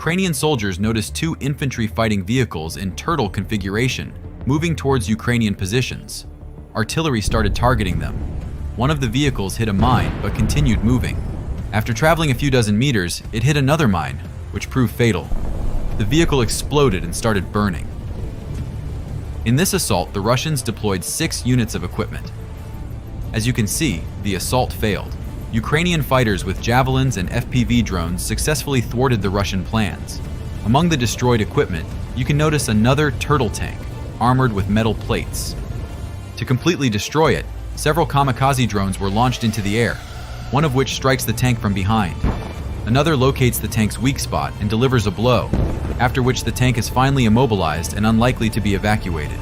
Ukrainian soldiers noticed two infantry fighting vehicles in turtle configuration moving towards Ukrainian positions. Artillery started targeting them. One of the vehicles hit a mine but continued moving. After traveling a few dozen meters, it hit another mine, which proved fatal. The vehicle exploded and started burning. In this assault, the Russians deployed 6 units of equipment. As you can see, the assault failed. Ukrainian fighters with javelins and FPV drones successfully thwarted the Russian plans. Among the destroyed equipment, you can notice another turtle tank, armored with metal plates. To completely destroy it, several kamikaze drones were launched into the air, one of which strikes the tank from behind. Another locates the tank's weak spot and delivers a blow, after which the tank is finally immobilized and unlikely to be evacuated.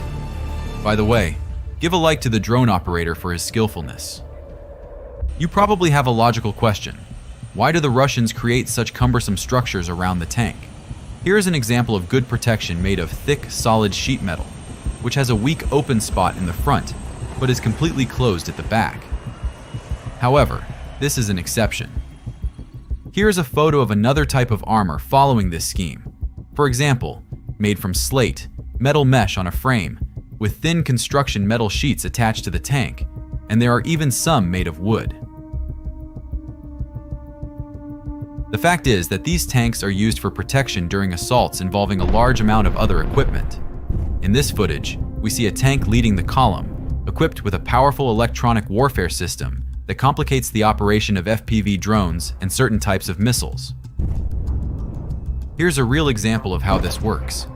By the way, give a like to the drone operator for his skillfulness. You probably have a logical question. Why do the Russians create such cumbersome structures around the tank? Here is an example of good protection made of thick, solid sheet metal, which has a weak open spot in the front, but is completely closed at the back. However, this is an exception. Here is a photo of another type of armor following this scheme. For example, made from slate, metal mesh on a frame, with thin construction metal sheets attached to the tank, and there are even some made of wood. The fact is that these tanks are used for protection during assaults involving a large amount of other equipment. In this footage, we see a tank leading the column, equipped with a powerful electronic warfare system that complicates the operation of FPV drones and certain types of missiles. Here's a real example of how this works.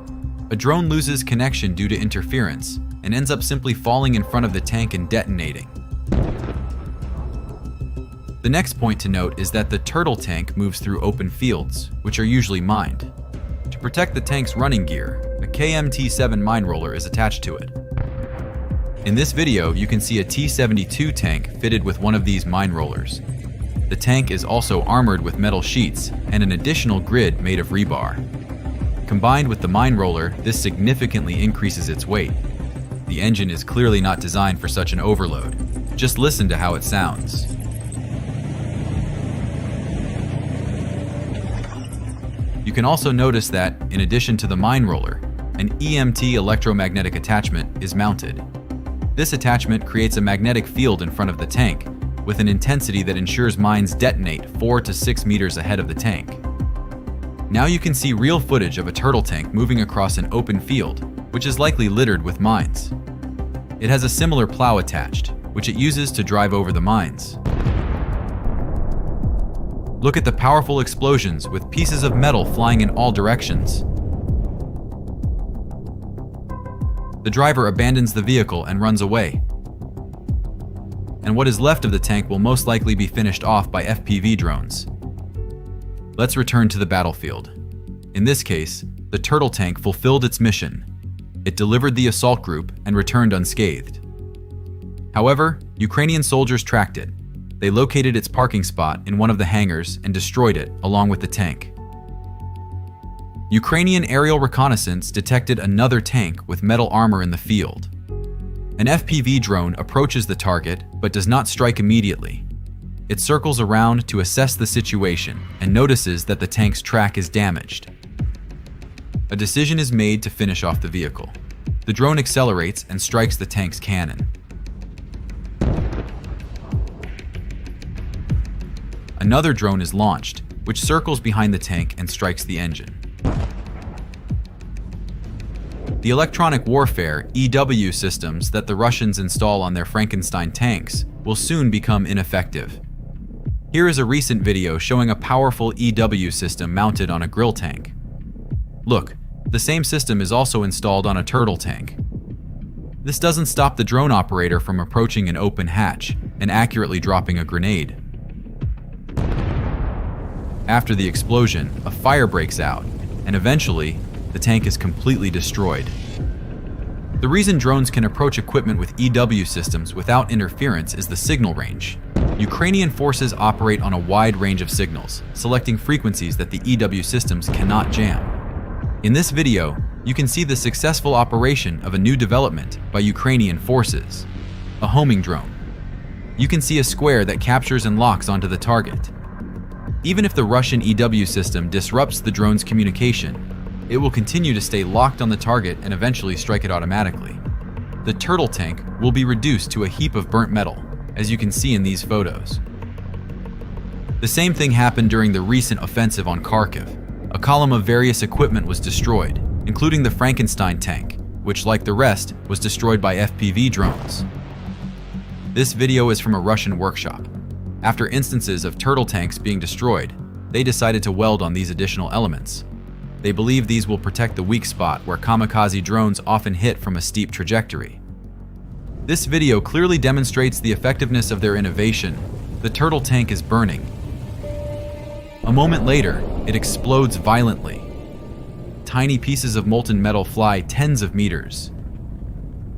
A drone loses connection due to interference and ends up simply falling in front of the tank and detonating. The next point to note is that the turtle tank moves through open fields, which are usually mined. To protect the tank's running gear, a KMT-7 mine roller is attached to it. In this video, you can see a T-72 tank fitted with one of these mine rollers. The tank is also armored with metal sheets and an additional grid made of rebar. Combined with the mine roller, this significantly increases its weight. The engine is clearly not designed for such an overload. Just listen to how it sounds. You can also notice that, in addition to the mine roller, an EMT electromagnetic attachment is mounted. This attachment creates a magnetic field in front of the tank, with an intensity that ensures mines detonate 4 to 6 meters ahead of the tank. Now you can see real footage of a turtle tank moving across an open field, which is likely littered with mines. It has a similar plow attached, which it uses to drive over the mines. Look at the powerful explosions with pieces of metal flying in all directions. The driver abandons the vehicle and runs away. And what is left of the tank will most likely be finished off by FPV drones. Let's return to the battlefield. In this case, the turtle tank fulfilled its mission. It delivered the assault group and returned unscathed. However, Ukrainian soldiers tracked it. They located its parking spot in one of the hangars and destroyed it along with the tank. Ukrainian aerial reconnaissance detected another tank with metal armor in the field. An FPV drone approaches the target but does not strike immediately. It circles around to assess the situation and notices that the tank's track is damaged. A decision is made to finish off the vehicle. The drone accelerates and strikes the tank's cannon. Another drone is launched, which circles behind the tank and strikes the engine. The electronic warfare (EW) systems that the Russians install on their Frankenstein tanks will soon become ineffective. Here is a recent video showing a powerful EW system mounted on a grill tank. Look, the same system is also installed on a turtle tank. This doesn't stop the drone operator from approaching an open hatch and accurately dropping a grenade. After the explosion, a fire breaks out, and eventually, the tank is completely destroyed. The reason drones can approach equipment with EW systems without interference is the signal range. Ukrainian forces operate on a wide range of signals, selecting frequencies that the EW systems cannot jam. In this video, you can see the successful operation of a new development by Ukrainian forces, a homing drone. You can see a square that captures and locks onto the target. Even if the Russian EW system disrupts the drone's communication, it will continue to stay locked on the target and eventually strike it automatically. The turtle tank will be reduced to a heap of burnt metal, as you can see in these photos. The same thing happened during the recent offensive on Kharkiv. A column of various equipment was destroyed, including the Frankenstein tank, which, like the rest, was destroyed by FPV drones. This video is from a Russian workshop. After instances of turtle tanks being destroyed, they decided to weld on these additional elements. They believe these will protect the weak spot where kamikaze drones often hit from a steep trajectory. This video clearly demonstrates the effectiveness of their innovation. The turtle tank is burning. A moment later, it explodes violently. Tiny pieces of molten metal fly tens of meters.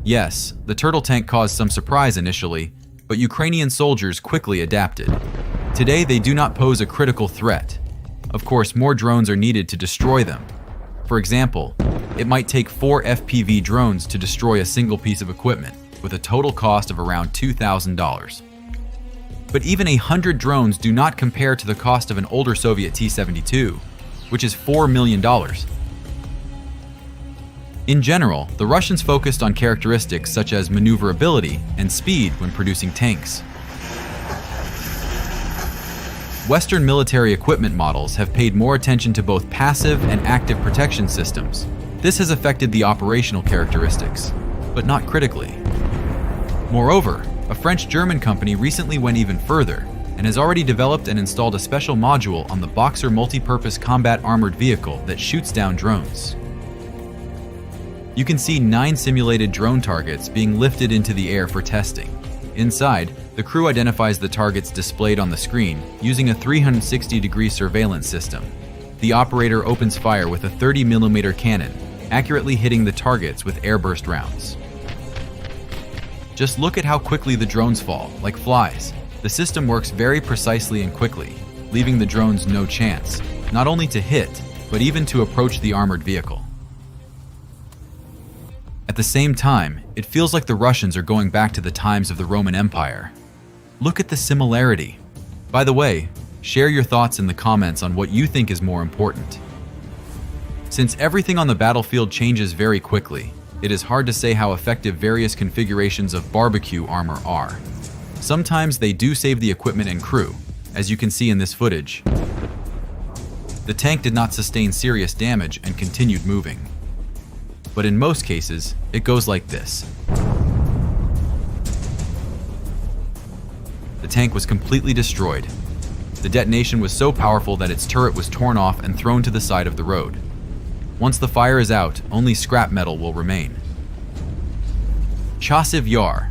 Yes, the turtle tank caused some surprise initially, but Ukrainian soldiers quickly adapted. Today, they do not pose a critical threat. Of course, more drones are needed to destroy them. For example, it might take 4 FPV drones to destroy a single piece of equipment, with a total cost of around $2,000. But even 100 drones do not compare to the cost of an older Soviet T-72, which is $4 million. In general, the Russians focused on characteristics such as maneuverability and speed when producing tanks. Western military equipment models have paid more attention to both passive and active protection systems. This has affected the operational characteristics, but not critically. Moreover, a French-German company recently went even further and has already developed and installed a special module on the Boxer multi-purpose combat armored vehicle that shoots down drones. You can see 9 simulated drone targets being lifted into the air for testing. Inside, the crew identifies the targets displayed on the screen using a 360-degree surveillance system. The operator opens fire with a 30mm cannon, accurately hitting the targets with airburst rounds. Just look at how quickly the drones fall, like flies. The system works very precisely and quickly, leaving the drones no chance, not only to hit, but even to approach the armored vehicle. At the same time, it feels like the Russians are going back to the times of the Roman Empire. Look at the similarity. By the way, share your thoughts in the comments on what you think is more important. Since everything on the battlefield changes very quickly, it is hard to say how effective various configurations of barbecue armor are. Sometimes they do save the equipment and crew, as you can see in this footage. The tank did not sustain serious damage and continued moving. But in most cases, it goes like this. The tank was completely destroyed. The detonation was so powerful that its turret was torn off and thrown to the side of the road. Once the fire is out, only scrap metal will remain. Chasiv Yar.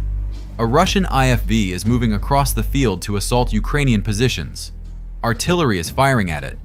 A Russian IFV is moving across the field to assault Ukrainian positions. Artillery is firing at it,